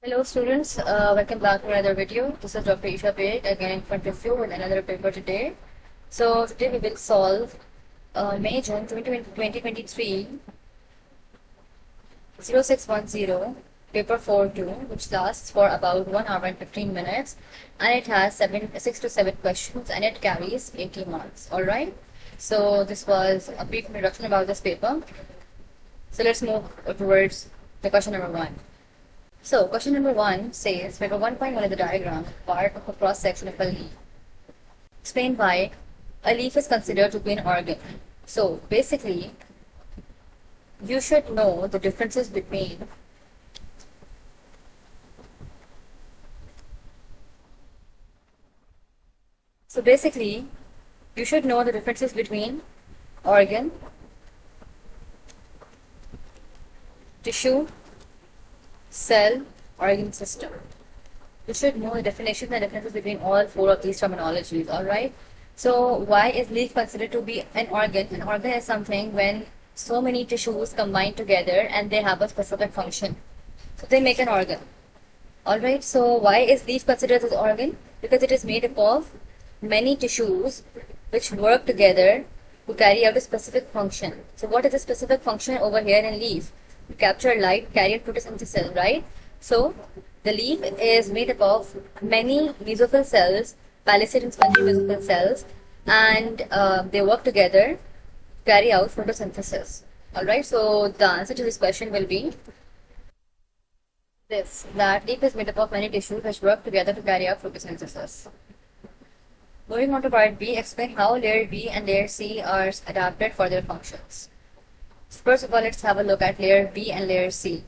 Hello students, welcome back to another video. This is Dr. Isha Baig again in front of you with another paper today. So today we will solve May June 2023 0610 paper 4-2, which lasts for about 1 hour and 15 minutes, and it has 6 to 7 questions and it carries 80 marks. Alright, so this was a brief introduction about this paper. So let's move towards the question number 1. So, question number 1 says, figure 1.1 is the diagram, part of a cross-section of a leaf. Explain why a leaf is considered to be an organ. So, basically, you should know the differences between organ, tissue, cell, organ system. You should know the definition and differences between all 4 of these terminologies, alright? So, why is leaf considered to be an organ? An organ is something when so many tissues combine together and they have a specific function. So, they make an organ. Alright, so why is leaf considered as an organ? Because it is made up of many tissues which work together to carry out a specific function. So, what is the specific function over here in leaf? To capture light, carry out photosynthesis, right? So, the leaf is made up of many mesophyll cells, palisade and spongy mesophyll cells, and they work together to carry out photosynthesis. Alright, so the answer to this question will be this, that leaf is made up of many tissues which work together to carry out photosynthesis. Moving on to part B, explain how layer B and layer C are adapted for their functions. First of all, let's have a look at layer B and layer C.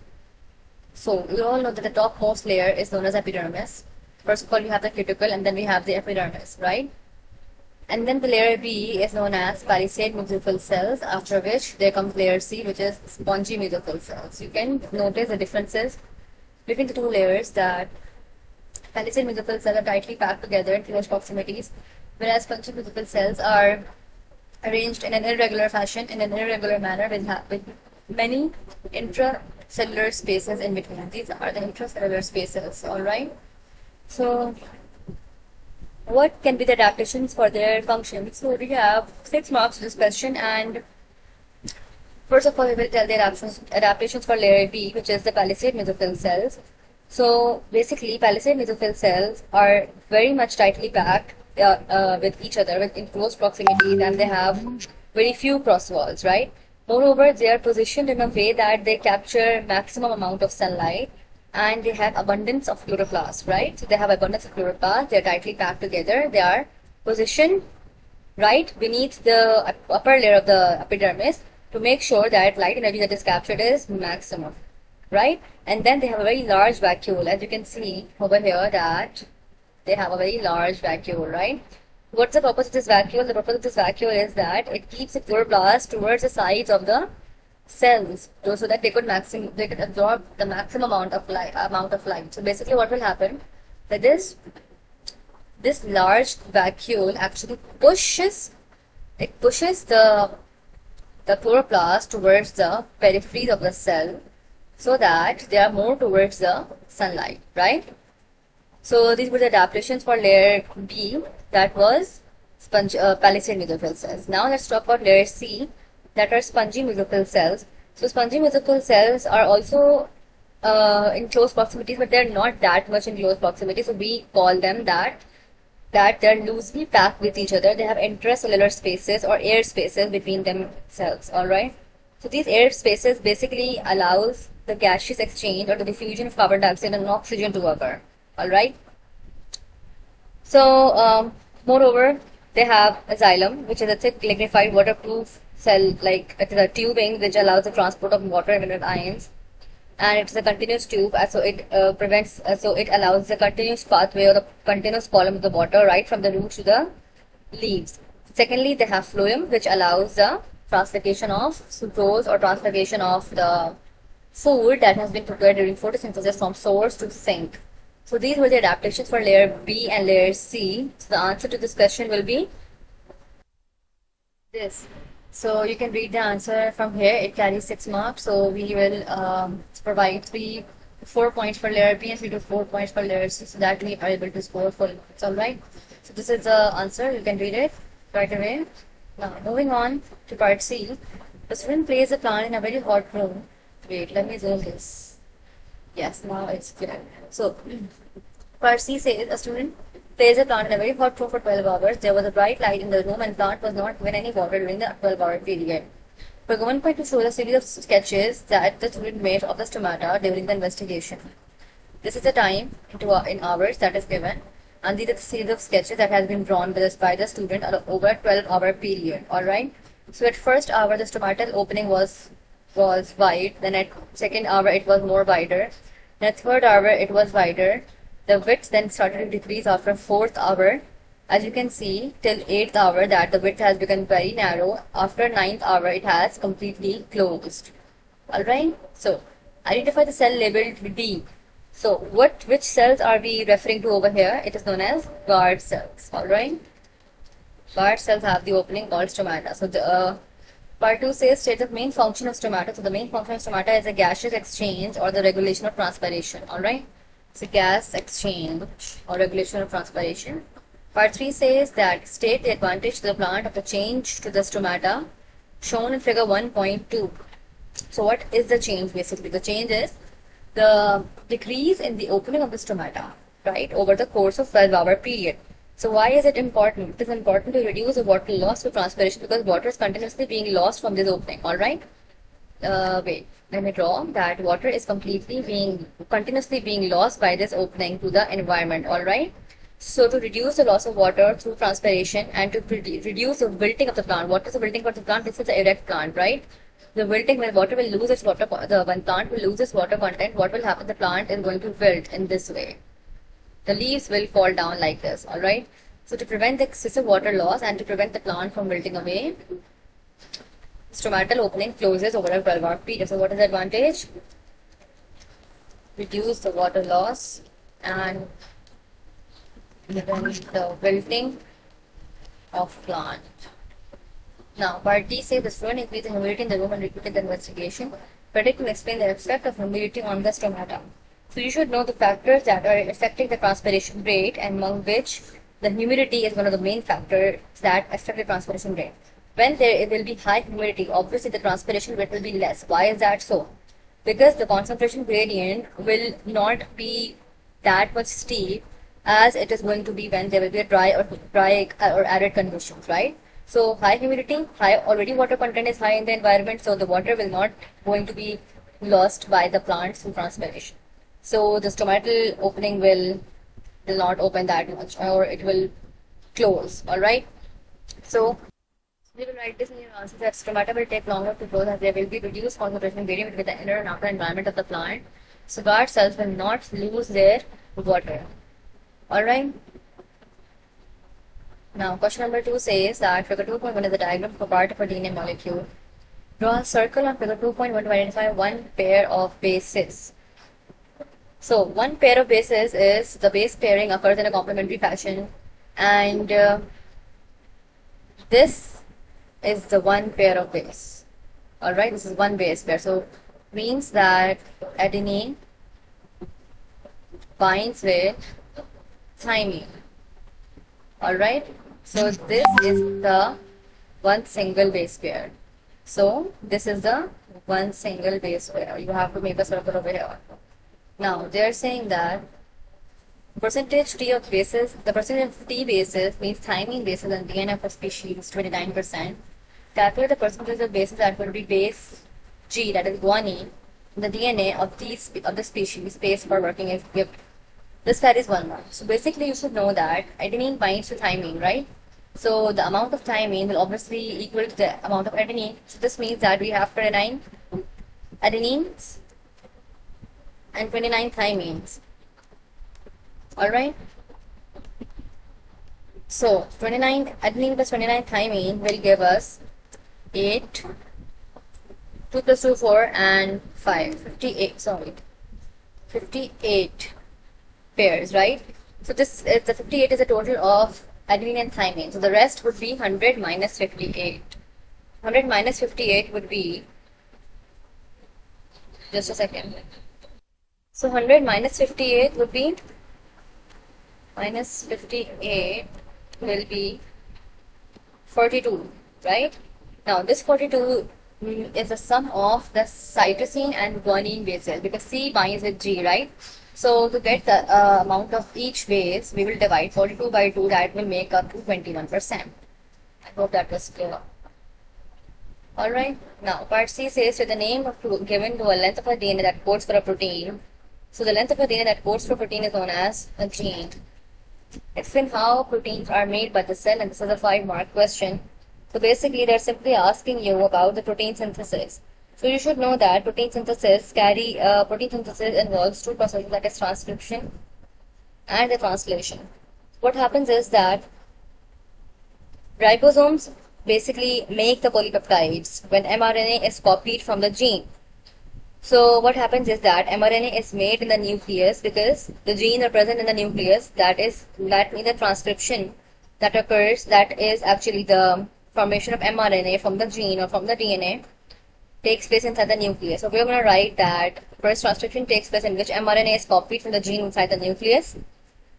So, you all know that the topmost layer is known as epidermis. First of all, you have the cuticle and then we have the epidermis, right? And then the layer B is known as palisade mesophyll cells, after which there comes layer C, which is spongy mesophyll cells. You can notice the differences between the two layers, that palisade mesophyll cells are tightly packed together in close proximities, whereas spongy mesophyll cells are arranged in an irregular fashion, in an irregular manner, with many intracellular spaces in between. These are the intracellular spaces, alright? So, what can be the adaptations for their functions? So, we have 6 marks to this question, and first of all, we will tell the adaptations for layer B, which is the palisade mesophyll cells. So, basically, palisade mesophyll cells are very much tightly packed with each other in close proximities, and they have very few cross walls, right? Moreover, they are positioned in a way that they capture maximum amount of sunlight, and they have abundance of chloroplast, right? So they have abundance of chloroplast, they are tightly packed together, they are positioned right beneath the upper layer of the epidermis to make sure that light energy that is captured is maximum, right? And then they have a very large vacuole, as you can see over here, that they have a very large vacuole, right? What's the purpose of this vacuole? The purpose of this vacuole is that it keeps the chloroplast towards the sides of the cells, so that they could absorb the maximum amount of light. So basically, what will happen? That this large vacuole actually pushes the chloroplast towards the periphery of the cell, so that they are more towards the sunlight, right? So these were the adaptations for layer B, that was palisade mesophyll cells. Now let's talk about layer C, that are spongy mesophyll cells. So spongy mesophyll cells are also in close proximity, but they're not that much in close proximity. So we call them that they're loosely packed with each other. They have intracellular spaces or air spaces between themselves. All right. So these air spaces basically allows the gaseous exchange or the diffusion of carbon dioxide and oxygen to occur. Alright. So, moreover, they have a xylem, which is a thick lignified waterproof cell, like it is a tubing which allows the transport of water and mineral ions, and it's a continuous tube, so it allows the continuous pathway or the continuous column of the water right from the root to the leaves. Secondly, they have phloem, which allows the translocation of sucrose or translocation of the food that has been prepared during photosynthesis from source to sink. So these were the adaptations for layer B and layer C. So the answer to this question will be this. So you can read the answer from here. It carries 6 marks. So we will provide 3 4 points for layer B and 3 to 4 points for layer C, so that we are able to score full marks. Alright, so this is the answer. You can read it right away. Now, moving on to part C. The student places a plant in a very hot room. Wait, let me zoom this. Yes, now it's clear. So, part C says a student placed a plant in a very hot room for 12 hours. There was a bright light in the room and plant was not given any water during the 12-hour period. We're going to show a series of sketches that the student made of the stomata during the investigation. This is the time in hours that is given, and these are the series of sketches that has been drawn by the student over a 12-hour period. Alright. So at first hour the stomatal opening was wide, then at second hour it was more wider, then at third hour it was wider. The width then started to decrease after fourth hour. As you can see, till 8th hour that the width has become very narrow. After 9th hour it has completely closed. Alright, so identify the cell labeled D. So which cells are we referring to over here? It is known as guard cells. Alright, guard cells have the opening called stomata. So the part 2 says state the main function of stomata. So the main function of stomata is a gaseous exchange or the regulation of transpiration. Alright, so gas exchange or regulation of transpiration. Part 3 says that state the advantage to the plant of the change to the stomata shown in figure 1.2. So what is the change basically? The change is the decrease in the opening of the stomata, right, over the course of 12-hour period. So why is it important? It is important to reduce the water loss to transpiration because water is continuously being lost from this opening. Alright. Wait, let me draw that water is continuously being lost by this opening to the environment. Alright. So to reduce the loss of water through transpiration and to reduce the wilting of the plant. What is the wilting of the plant? This is the erect plant, right? The wilting, when water will lose its water, when plant will lose its water content, what will happen? The plant is going to wilt in this way. The leaves will fall down like this, alright? So to prevent the excessive water loss and to prevent the plant from wilting away, stomatal opening closes over a 12-hour period. So what is the advantage? Reduce the water loss and prevent the wilting of plant. Now, part D says the student increased the humidity in the room and repeated the investigation. Predict and explain the effect of humidity on the stomata. So you should know the factors that are affecting the transpiration rate, and among which the humidity is one of the main factors that affect the transpiration rate. When there will be high humidity, obviously the transpiration rate will be less. Why is that so? Because the concentration gradient will not be that much steep as it is going to be when there will be a dry or arid conditions, right? So high humidity, already water content is high in the environment, so the water will not going to be lost by the plants through transpiration. So the stomatal opening will not open that much, or it will close. All right. So we will write this in your answer that stomata will take longer to close as there will be reduced concentration gradient between the inner and outer environment of the plant. So guard cells will not lose their water. Alright. Now, question number 2 says that figure 2.1 is a diagram for part of a DNA molecule. Draw a circle on figure 2.1 to identify one pair of bases. So, one pair of bases is the base pairing occurs in a complementary fashion, and this is the one pair of base. Alright, this is one base pair. So, means that adenine binds with thymine. Alright, so this is the one single base pair. So this is the one single base pair. You have to make a circle over here. Now they are saying that percentage T of bases, the percentage of T bases means thymine bases and DNA of a species 29%. Calculate the percentage of bases that will be base G, that is guanine, in the DNA of the species space for working if given. This varies 1 month. So basically you should know that adenine binds to thymine, right? So the amount of thymine will obviously equal to the amount of adenine. So this means that we have 29 adenines and 29 thymines. Alright? So 29 adenine plus 29 thymine will give us 8, 2 plus 2, 4 and 5, 58 pairs, right? So this is the 58 is a total of adenine and thymine. So the rest would be 100 minus 58. 100 minus 58 would be, just a second. So 100 minus 58 would be, minus 58 will be 42, right? Now this 42 is the sum of the cytosine and guanine bases, because C binds with G, right? So to get the amount of each base, we will divide 42 by 2. That will make up to 21%. I hope that was clear. Alright, now part C says to the name of given to a length of a DNA that codes for a protein. So the length of a DNA that codes for a protein is known as a gene. Explain how proteins are made by the cell, and this is a 5-mark question. So basically they're simply asking you about the protein synthesis. So you should know that protein synthesis involves two processes, that is transcription and the translation. What happens is that ribosomes basically make the polypeptides when mRNA is copied from the gene. So what happens is that mRNA is made in the nucleus because the genes are present in the nucleus. That means the transcription that occurs, that is actually the formation of mRNA from the gene or from the DNA, takes place inside the nucleus. So we're going to write that first transcription takes place in which mRNA is copied from the gene inside the nucleus,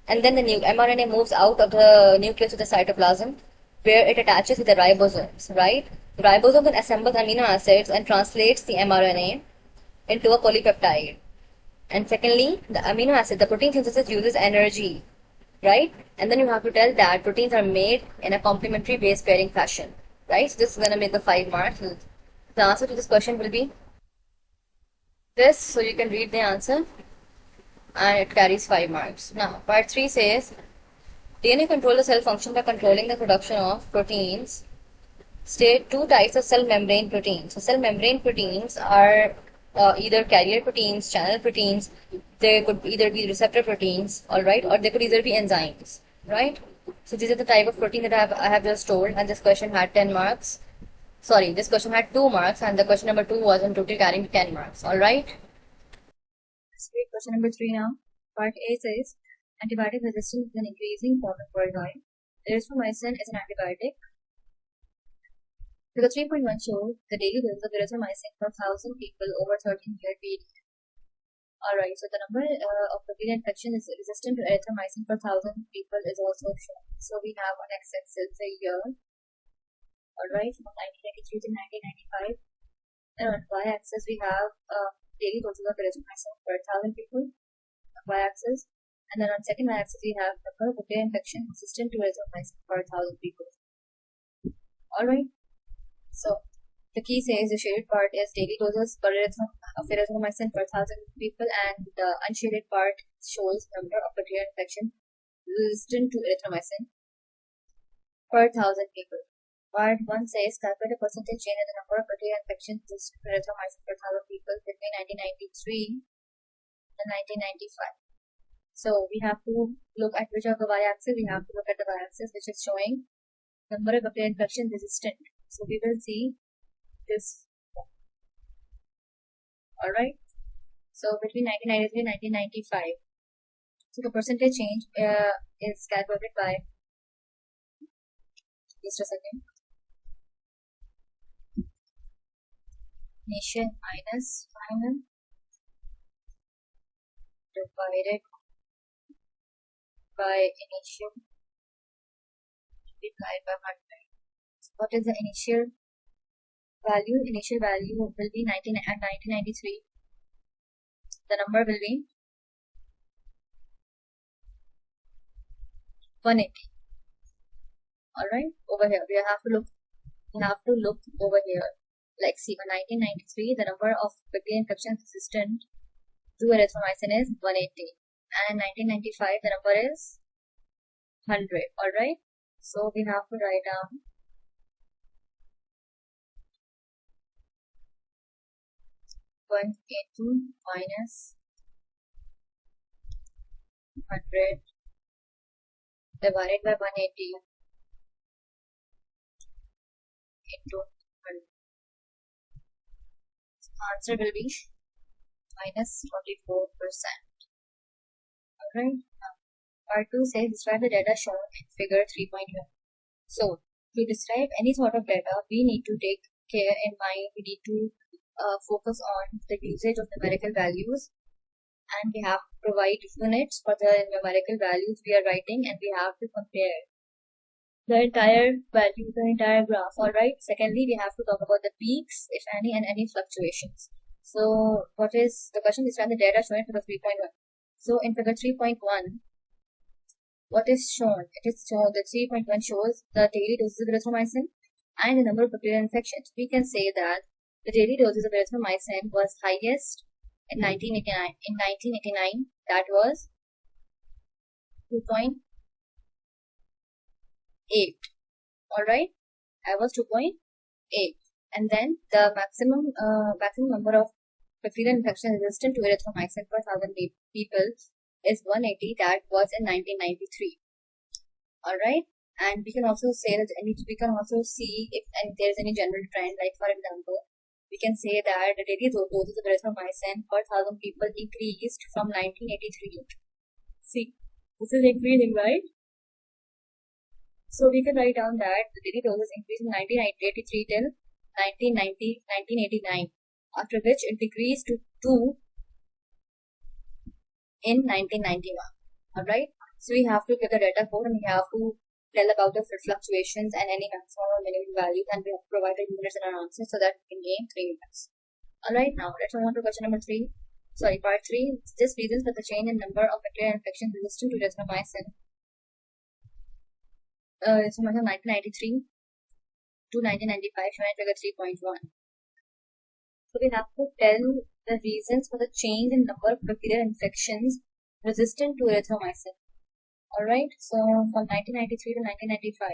and then the mRNA moves out of the nucleus to the cytoplasm, where it attaches with the ribosomes, right? The ribosome then assembles amino acids and translates the mRNA into a polypeptide. And secondly, the amino acid, the protein synthesis uses energy, right? And then you have to tell that proteins are made in a complementary base pairing fashion, right? So this is going to make the 5 marks. The answer to this question will be this, so you can read the answer, and it carries 5 marks. Now, part 3 says, DNA control the cell function by controlling the production of proteins. State 2 types of cell membrane proteins. So cell membrane proteins are either carrier proteins, channel proteins. They could either be receptor proteins, all right, or they could either be enzymes, right? So these are the type of protein that I have just told, and this question had 10 marks. Sorry, this question had 2 marks, and the question number 2 was in total carrying 10 marks, all right? Let's read question number 3 now. Part A says, antibiotic resistance is an increasing problem worldwide. Erythromycin is an antibiotic. Figure 3.1 shows the daily dose of erythromycin for 1,000 people over 13-year period. Alright, so the number of bacterial infection is resistant to erythromycin per 1,000 people is also shown. So we have on x-axis the year, alright, from 1993 to 1995. And on y-axis we have daily doses of erythromycin per 1,000 people, y-axis. And then on second y-axis we have number of bacterial infection resistant to erythromycin per 1,000 people. Alright, so the key says the shaded part is daily doses of erythromycin per 1,000 people, and the unshaded part shows number of bacterial infection resistant to erythromycin per 1,000 people. Part 1 says calculate a percentage change in the number of bacterial infections resistant to erythromycin per 1,000 people between 1993 and 1995. So we have to look at which of the y-axis. We have to look at the y-axis, which is showing number of bacterial infection resistant. So we will see this. Alright. So between 1993 and 1995. So the percentage change is calculated by, just a second, initial minus final divided by initial divided by 100. So what is the initial value? Initial value will be 1993. The number will be 180. Alright, over here we have to look over here. Like see, in 1993 the number of bacterial infection resistant to erythromycin is 180, and in 1995 the number is 100. Alright, so we have to write down 180 minus 100 divided by 180 into 100. Answer will be minus 24%. Alright, now part 2 says describe the data shown in figure 3.1. So to describe any sort of data, we need to take care in mind, we need to focus on the usage of numerical values and we have to provide units for the numerical values we are writing, and we have to compare the entire value, the entire graph. Alright. Secondly, we have to talk about the peaks, if any, and any fluctuations. So, what is the question? Describe the data shown in figure 3.1. So, in figure 3.1, what is shown? It is shown, the 3.1 shows the daily doses of erythromycin and the number of bacterial infections. We can say that the daily doses of erythromycin was highest in 1989. In 1989, that was 2.8. Alright, I was 2.8. And then the maximum number of bacterial infection resistant to erythromycin per 1,000 people is 180. That was in 1993. Alright, and we can also say that we can also see if there's any general trend. Like for example, we can say that the daily doses of erythromycin per 1,000 people increased from 1983. See, this is increasing, right? So we can write down that the daily doses increased from 1983 till 1989, after which it decreased to 2 in 1991. Alright, so we have to get the data code, and we have to tell about the fluctuations and any maximum or minimum values, and we have to provide the units in our answer so that we can gain 3 units. Alright, now let's move on to question number 3. Sorry, part 3. This reasons for the change in number of bacterial infections resistant to erythromycin. It's from 1993 to 1995, shown in figure 3.1. So we have to tell the reasons for the change in number of bacterial infections resistant to erythromycin. Alright, so from 1993 to 1995,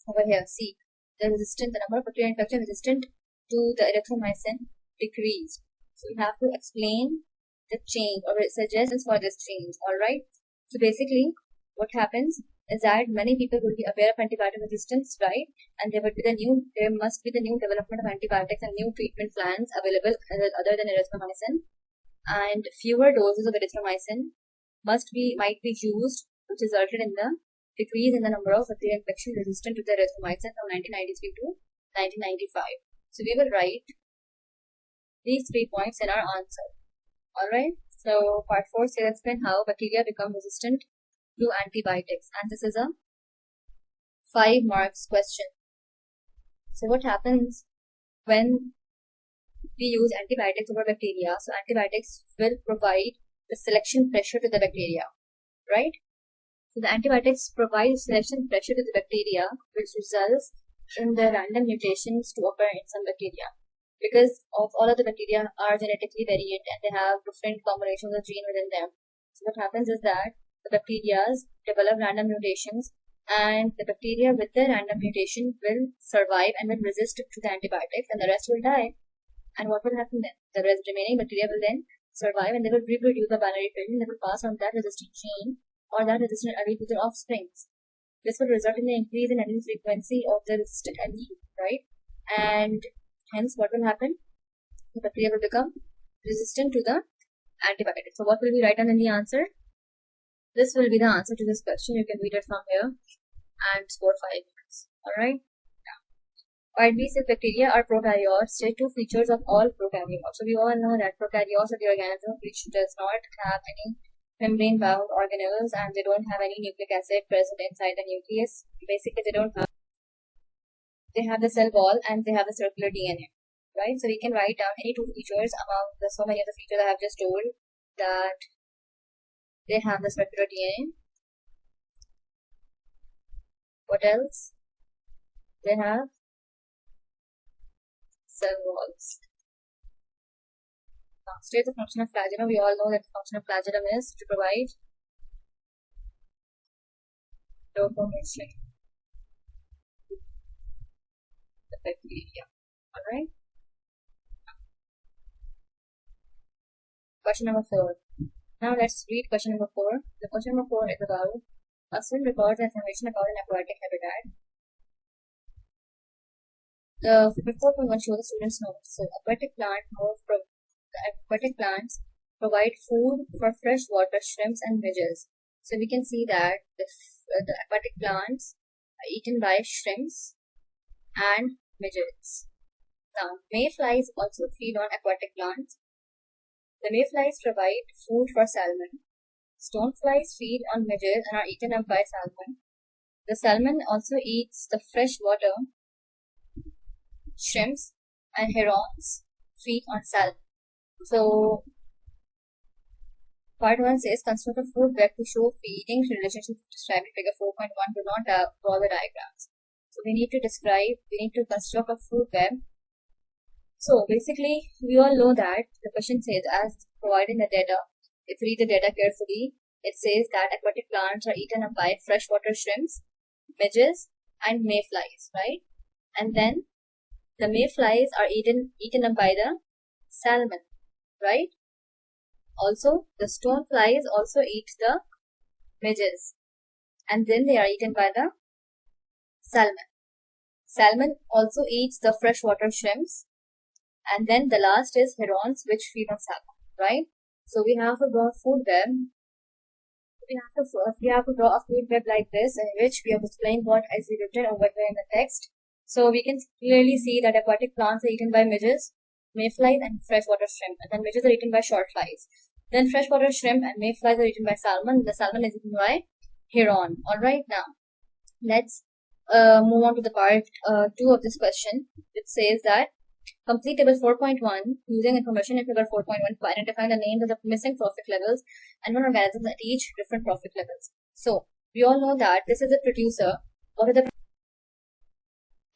over here, see, the number of bacterial infections resistant to the erythromycin decreased. So we have to explain the change or suggestions for this change. Alright, so basically, what happens is that many people will be aware of antibiotic resistance, right? And there must be the new development of antibiotics and new treatment plans available other than erythromycin. And fewer doses of erythromycin might be used, which resulted in the decrease in the number of bacterial infections resistant to the erythromycin from 1993 to 1995. So we will write these 3 points in our answer. Alright, so part 4 says explain how bacteria become resistant to antibiotics, and this is a 5 marks question. So what happens when we use antibiotics over bacteria? So antibiotics will provide the selection pressure to the bacteria, right? So the antibiotics provide selection pressure to the bacteria, which results in the random mutations to occur in some bacteria. Because of all of the bacteria are genetically variant and they have different combinations of gene within them. So what happens is that the bacteria develop random mutations, and the bacteria with the random mutation will survive and will resist to the antibiotics, and the rest will die. And what will happen then? The remaining bacteria will then survive, and they will reproduce the binary filling, and they will pass on that resistant gene or that resistant allele to their offsprings. This will result in the increase in allele frequency of the resistant allele, right? And hence, what will happen? The bacteria will become resistant to the antibiotic. So what will we write down in the answer? This will be the answer to this question. You can read it from here and score 5 points. Alright? Part B says bacteria are prokaryotes. Say 2 features of all prokaryotes. So we all know that prokaryotes are the organism which does not have any membrane-bound organelles, and they don't have any nucleic acid present inside the nucleus. Basically, they have the cell wall and they have the circular DNA. Right? So we can write down any 2 features among the so many of the features I have just told, that they have the circular DNA. What else? They have cell walls. Now, state the function of flagellum. We all know that the function of flagellum is to provide dopamine to the bacteria. Alright? Question number 4. Now let's read question number 4. The question number 4 is about a swim records information about an aquatic habitat. The figure 4.1 shows the students' notes. So aquatic plants provide food for freshwater shrimps and midges. So we can see that the aquatic plants are eaten by shrimps and midges. Now, mayflies also feed on aquatic plants. The mayflies provide food for salmon. Stoneflies feed on midges and are eaten up by salmon. The salmon also eats the freshwater shrimps, and herons feed on salmon. So, part 1 says construct a food web to show feeding relationship described in figure 4.1. Do not draw the diagrams. So, we need to construct a food web. So, basically, we all know that the question says, as provided in the data, if you read the data carefully, it says that aquatic plants are eaten up by freshwater shrimps, midges, and mayflies, right? And then the mayflies are eaten up by the salmon, right? Also, the stoneflies also eat the midges, and then they are eaten by the salmon. Salmon also eats the freshwater shrimps, and then the last is herons, which feed on salmon, right? So we have to draw a food web. We have to draw a food web like this, in which we have explained what is written over there in the text. So we can clearly see that aquatic plants are eaten by midges, mayflies, and freshwater shrimp. And then midges are eaten by shortflies. Then freshwater shrimp and mayflies are eaten by salmon. The salmon is eaten by heron. Alright, now let's move on to the part 2 of this question, which says that complete table 4.1 using information in figure 4.1 to identify the names of the missing trophic levels and one organisms at each different trophic levels. So we all know that this is a producer. What are the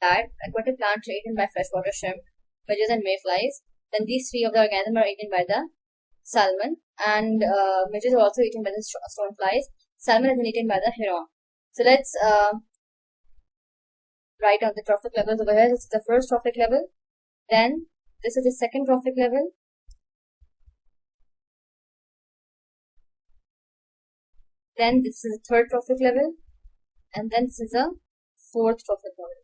that aquatic plants are eaten by freshwater shrimp, midges, and mayflies. Then these three of the organisms are eaten by the salmon, and midges are also eaten by the stoneflies. Salmon is eaten by the heron. So let's write down the trophic levels over here. This is the first trophic level. Then this is the second trophic level. Then this is the third trophic level, and then this is the fourth trophic level.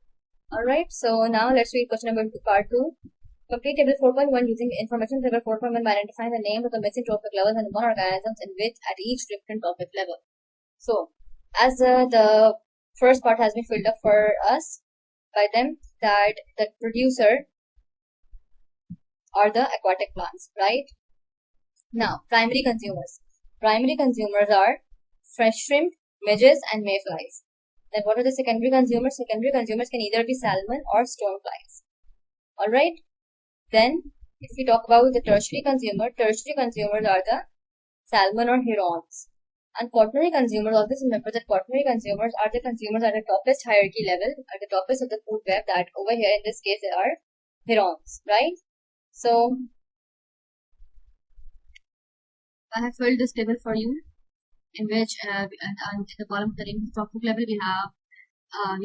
Alright, so now let's read question number 2, part 2. Complete table 4.1 using information table 4.1 by identifying the names of the missing trophic levels and one organisms in which at each different trophic level. So, as the first part has been filled up for us by them, that the producer are the aquatic plants, right? Now, primary consumers. Primary consumers are fresh shrimp, midges, and mayflies. Then what are the secondary consumers? Secondary consumers can either be salmon or stoneflies. Alright. Then, if we talk about the tertiary consumers are the salmon or herons. And quaternary consumers, always remember that quaternary consumers are the consumers at the toppest hierarchy level, at the toppest of the food web, that over here in this case they are herons, right? So, I have filled this table for you, in which in the column of the trophic level we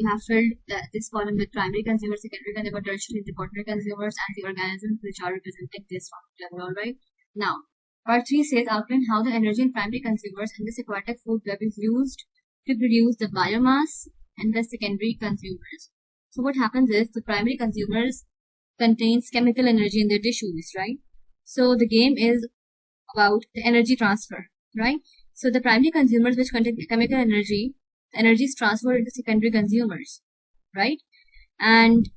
have filled this column with primary consumers, secondary consumers, tertiary, the quaternary consumers, and the organisms which are representing this trophic level. Alright. Now, part 3 says outline how the energy in primary consumers in this aquatic food web is used to produce the biomass and the secondary consumers. So what happens is the primary consumers contains chemical energy in their tissues, right? So the game is about the energy transfer, right? So the primary consumers which contain chemical energy is transferred into secondary consumers, right? And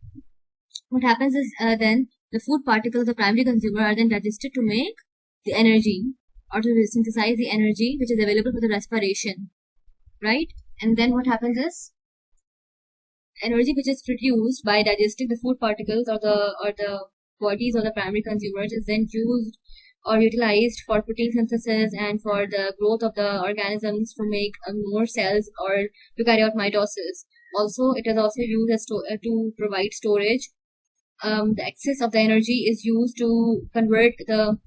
what happens is then the food particles of the primary consumer are then digested to make the energy or to synthesize the energy which is available for the respiration, right? And then what happens is energy which is produced by digesting the food particles or the bodies of the primary consumers is then used or utilized for protein synthesis and for the growth of the organisms to make more cells or to carry out mitosis. Also, it is also used as to provide storage. The excess of the energy is used to convert the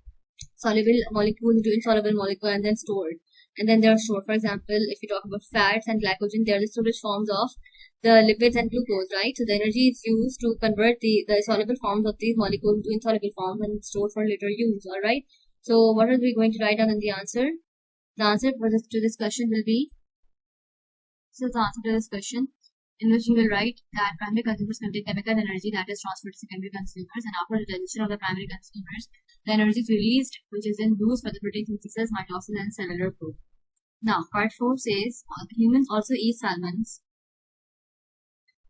soluble molecule into insoluble molecule and then stored. And then they are stored. For example, if you talk about fats and glycogen, they are the storage forms of the lipids and glucose, right? So the energy is used to convert the soluble forms of these molecules to insoluble forms and stored for later use, alright? So what are we going to write down in the answer? The answer to this question will be, this is the answer to this question, in which you will write that primary consumers contain chemical energy that is transferred to secondary consumers, and after the digestion of the primary consumers, the energy is released, which is then used for the protein synthesis, mitosis, and cellular growth. Now, part 4 says humans also eat salmons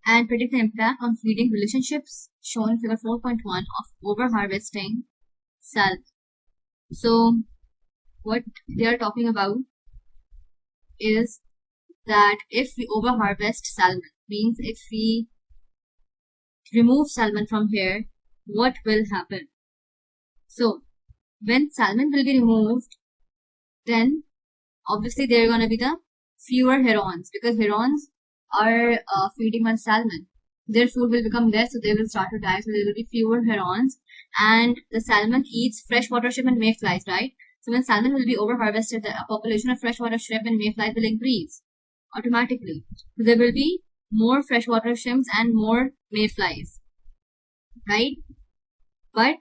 and predict the impact on feeding relationships shown in figure 4.1 of over-harvesting salmon. So what they are talking about is that if we overharvest salmon, means if we remove salmon from here, what will happen? So when salmon will be removed, then obviously there are going to be the fewer herons, because herons are feeding on salmon. Their food will become less, so they will start to die. So there will be fewer herons, and the salmon eats freshwater shrimp and mayflies, right? So when salmon will be overharvested, the population of freshwater shrimp and mayflies will increase automatically. So there will be more freshwater shrimps and more mayflies, right? But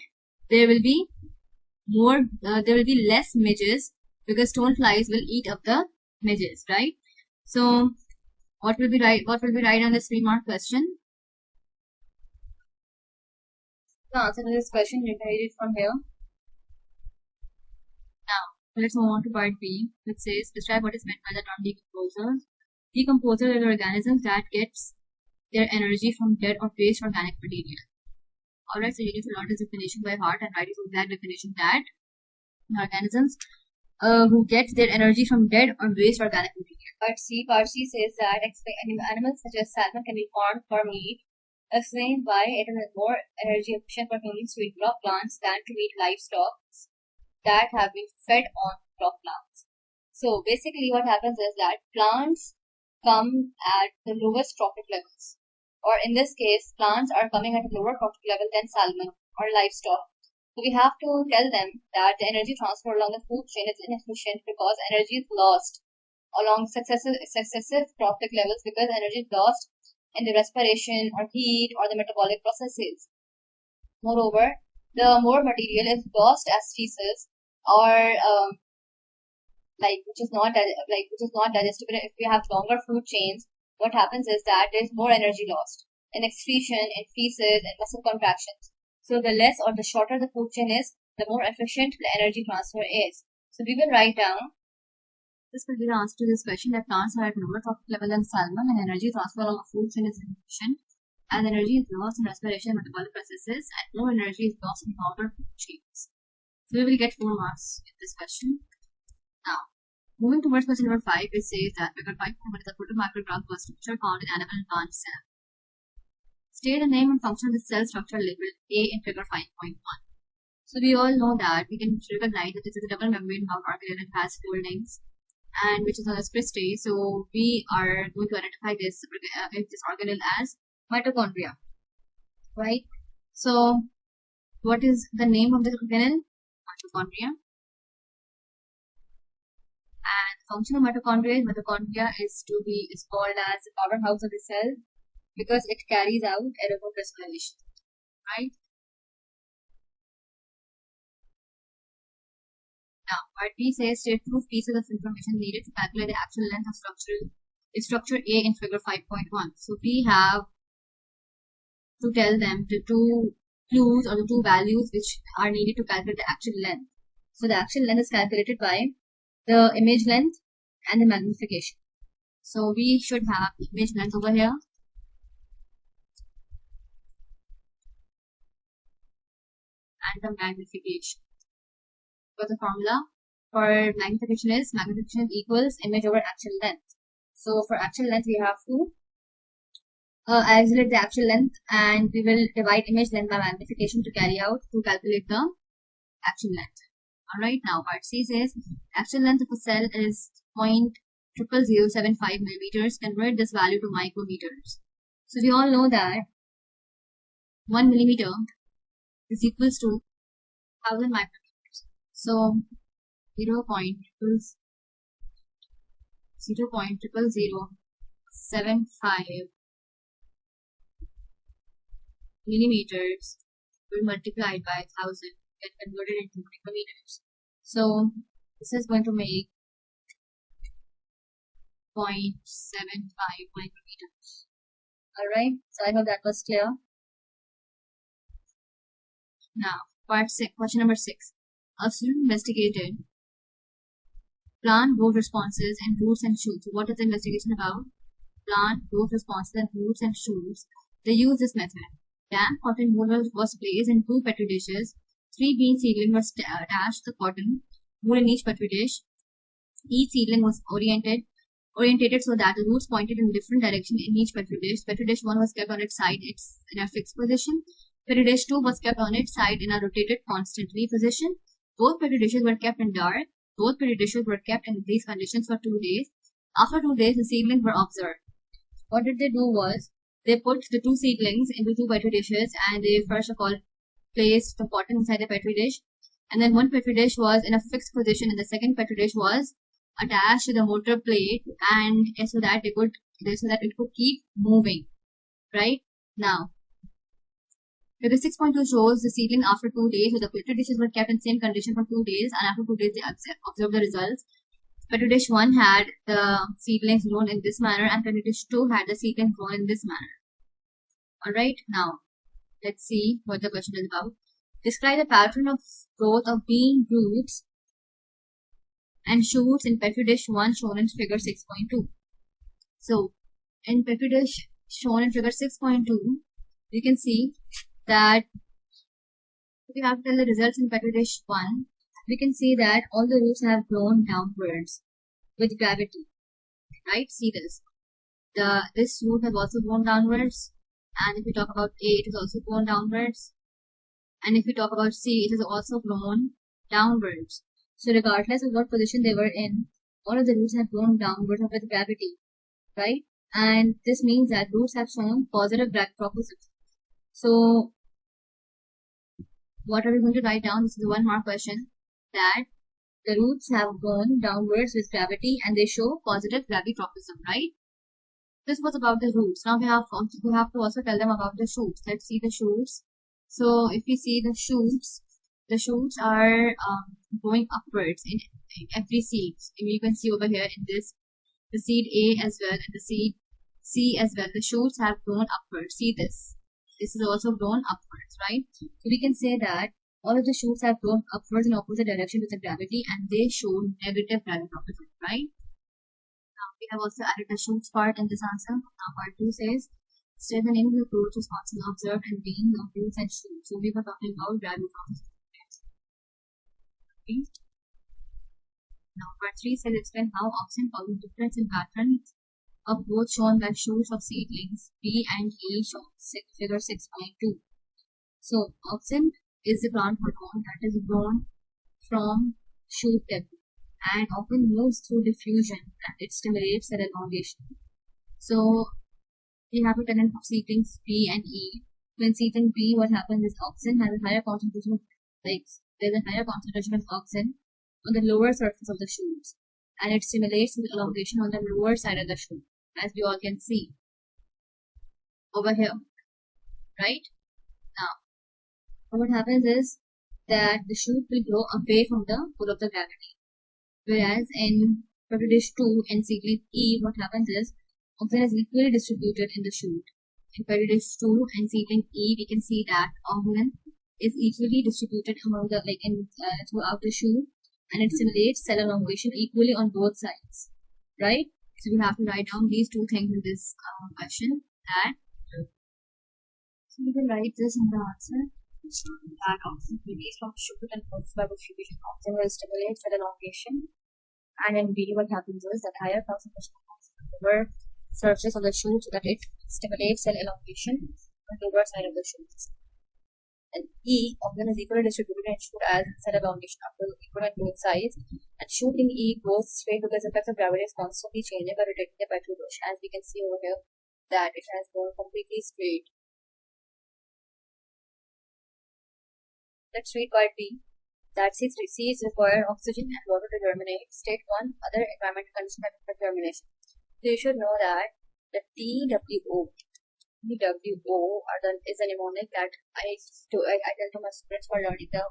there will be there will be less midges, because stoneflies will eat up the midges, right? So what will be right? What will be right on this 3-mark question? The answer to this question, you can read it from here. Now let's move on to part B, which says describe what is meant by the term decomposers. Decomposers are organisms that gets their energy from dead or waste organic material. Alright, so you need to learn this definition by heart and write it with that definition, that organisms who get their energy from dead or waste organic material. Part C says that animals such as salmon can be farmed for meat. Explain why it is more energy efficient for humans to eat raw plants than to eat livestock that have been fed on raw plants. So basically what happens is that plants come at the lowest trophic levels, or in this case plants are coming at a lower trophic level than salmon or livestock. So we have to tell them that the energy transfer along the food chain is inefficient because energy is lost along successive trophic levels, because energy is lost in the respiration or heat or the metabolic processes. Moreover, the more material is lost as feces or which is not digestible. If we have longer food chains, what happens is that there is more energy lost in excretion, in feces, and muscle contractions. So the less or the shorter the food chain is, the more efficient the energy transfer is. So we will write down, this will be the answer to this question, that plants are at lower trophic level than salmon, and energy transfer along a food chain is inefficient, and energy is lost in respiration and metabolic processes, and more energy is lost in longer food chains. So we will get 4 marks in this question. Now, moving towards question number 5, it says that figure 5.1 is a photomicrograph for structure found in animal and plant cell. State the name and function of the cell structure labeled A in figure 5.1. So we all know that we can recognize that this is a double membrane organelle that has foldings and which is on a cristae. So we are going to identify this organelle as mitochondria, right? So what is the name of the organelle? Mitochondria. And function of mitochondria is called as the powerhouse of the cell, because it carries out aerobic respiration, right? Now, part B says state 2 pieces of information needed to calculate the actual length of structure A in figure 5.1. So we have to tell them the 2 clues or the 2 values which are needed to calculate the actual length. So the actual length is calculated by the image length and the magnification. So we should have image length over here, and the magnification. So the formula for magnification is equals image over actual length. So for actual length, we have to isolate the actual length, and we will divide image length by magnification to calculate the actual length. Alright, now part C says actual length of a cell is 0.00075 millimeters. Convert this value to micrometers. So we all know that 1 millimeter is equals to 1000 micrometers. So 0.00075 millimeters will multiplied by 1000 get converted into micrometers. So this is going to make 0.75 micrometers. Alright, so I hope that was clear. Now, question number 6. A student investigated plant growth responses in roots and shoots. So what is the investigation about? Plant growth responses in roots and shoots. They use this method. Damp cotton wool was placed in 2 petri dishes 3 bean seedlings were attached to the cotton wool in each petri dish. Each seedling was orientated so that the roots pointed in different direction in each petri dish. Petri dish 1 was kept on its side in a fixed position. Petri dish 2 was kept on its side in a rotated constantly position. Both petri dishes were kept in dark. Both petri dishes were kept in these conditions for 2 days. After 2 days, the seedlings were observed. What did they do was, they put the 2 seedlings into 2 petri dishes, and they first of all placed the cotton inside the petri dish, and then one petri dish was in a fixed position and the second petri dish was attached to the motor plate, and so that it could keep moving. Right now, figure 6.2 shows the seedling after 2 days. So the petri dishes were kept in same condition for 2 days, and after 2 days they observed the results. Petri dish 1 had the seedlings grown in this manner, and petri dish 2 had the seedlings grown in this manner. Alright, now let's see what the question is about. Describe the pattern of growth of bean roots and shoots in petri dish 1 shown in figure 6.2. So, in petri dish shown in figure 6.2, we can see that if we have to tell the results in petri dish 1, we can see that all the roots have grown downwards with gravity. Right? See this. This root has also grown downwards, and if we talk about A, it is also grown downwards, and if we talk about C, it is also grown downwards. So regardless of what position they were in, all of the roots have grown downwards with gravity, right? And this means that roots have shown positive gravity properties. So what are we going to write down? This is a 1 mark question, that the roots have grown downwards with gravity and they show positive gravity tropism, right? This was about the roots. Now we have to also tell them about the shoots. Let's see the shoots. So if we see the shoots are going upwards in every seed. You can see over here in this, the seed A as well and the seed C as well. The shoots have grown upwards. See this. This is also grown upwards, right? So we can say that all of the shoots have grown upwards in opposite direction with the gravity, and they show negative gravity property, right? Now we have also added the shoots part in this answer. Now part 2 says, state the name of the approach responsible observed and being of roots and shoots. So we were talking about gravity property. Okay. Now part 3 says, explain how auxin causes difference in patterns of both shown by shoots of seedlings B and E shown figure 6.2. So auxin is the plant hormone that is grown from shoot tip and often moves through diffusion, and it stimulates cell elongation. So we have to tell in seedlings B and E. When seedling B, what happens is auxin has a higher concentration of there's a higher concentration of auxin on the lower surface of the shoots, and it stimulates the elongation on the lower side of the shoot, as we all can see over here, right? Now, what happens is that the shoot will grow away from the pull of the gravity, whereas in petri dish 2 and seedling E, what happens is auxin is equally distributed in the shoot. In petri dish 2 and seedling E, we can see that auxin is equally distributed among the throughout the shoot, and it stimulates cell elongation equally on both sides, right? So we have to write down these 2 things in this question. So we can write this in the answer. That auxin released from shoot and forced by distribution, auxin will stimulate cell elongation. And in B, what happens is that higher concentration of auxin on the lower surface of the shoot, so that it stimulates cell elongation on the lower side of the shoot. And E, auxin is equally distributed in shoot as cell elongation after equal on both sides. And shoot in E goes straight because the effect of gravity is constantly changing or rotating the petri dish, as we can see over here that it has gone completely straight. Let's read part B. That seeds require oxygen and water to germinate. State 1. Other environmental conditions that affect germination. So you should know that the TWO is a mnemonic that I tell to my students for learning the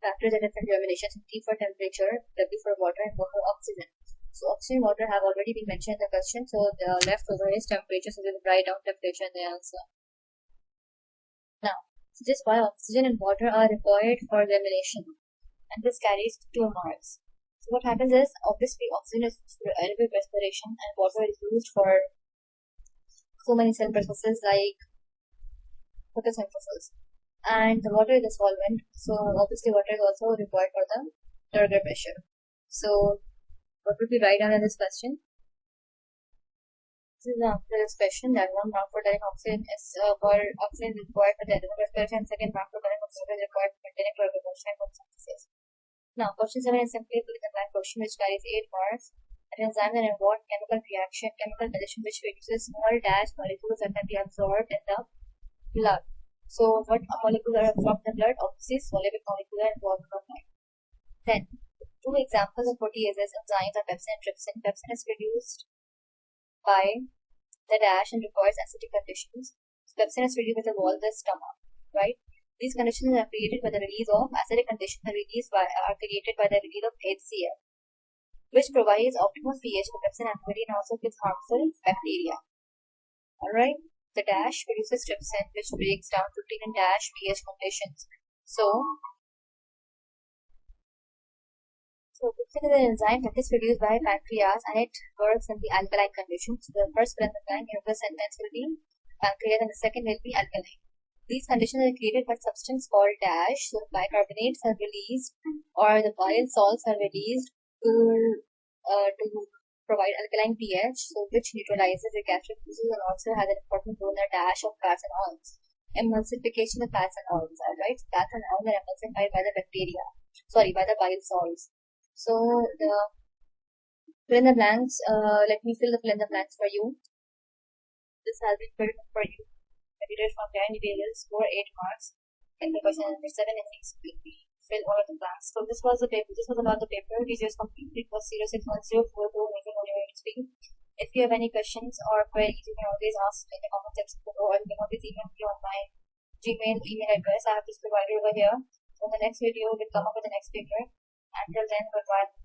factors that affect germination. So T for temperature, W for water, and O for oxygen. So oxygen and water have already been mentioned in the question. So the leftover is temperature. So we will write down temperature in the answer. Now, this is why oxygen and water are required for germination, and this carries 2 marks. So what happens is, obviously oxygen is used for aerobic respiration and water is used for so many cell processes like photosynthesis. and the water is a solvent. So obviously water is also required for the turgor pressure. So what would be right under this question? This is the answer to this question, that 1 mark for direct oxygen is for oxygen is required for the aerobic respiration, and 2 mark for direct oxygen is required for maintaining turgor pressure and photosynthesis. Now, question 7 is simply a fill in the blank question which carries 8 marks. An enzyme that involves chemical reaction, chemical condition which produces small dash molecules that can be absorbed in the blood. So, what molecules are absorbed in the blood? Obviously, soluble molecules are involved in the blood. Then, 2 examples of proteases enzymes are pepsin and trypsin. Pepsin is produced by the dash and requires acidic conditions. So, pepsin is produced by the wall of the stomach, right? These conditions are created by the release of acidic conditions are created by the release of HCl, which provides optimal pH for pepsin activity and also kills harmful bacteria. Alright, the dash produces trypsin, which breaks down protein in dash pH conditions. So trypsin is an enzyme that is produced by pancreas and it works in the alkaline conditions. So the first fill in the blank in the sentence will be pancreas and the second will be alkaline. These conditions are created by substance called dash. So the bicarbonates are released or the bile salts are released to provide alkaline pH, so which neutralizes the gastric juices and also has an important role in the dash of fats and oils. Emulsification of fats and oils, alright? Fats and oils are emulsified by the by the bile salts. So the fill in the blanks, let me fill the blanks for you. This has been filled for you. Material from behind materials score 8 marks. And the question number 7 is fill all of the blanks. So this was the paper. This was about the paper. TCS complete. It was 061042 If you have any questions or queries, you can always ask in the comment section below, or you can always email me on my Gmail email address. I have this provided over here. So in the next video, we'll come up with the next paper. Until then, goodbye.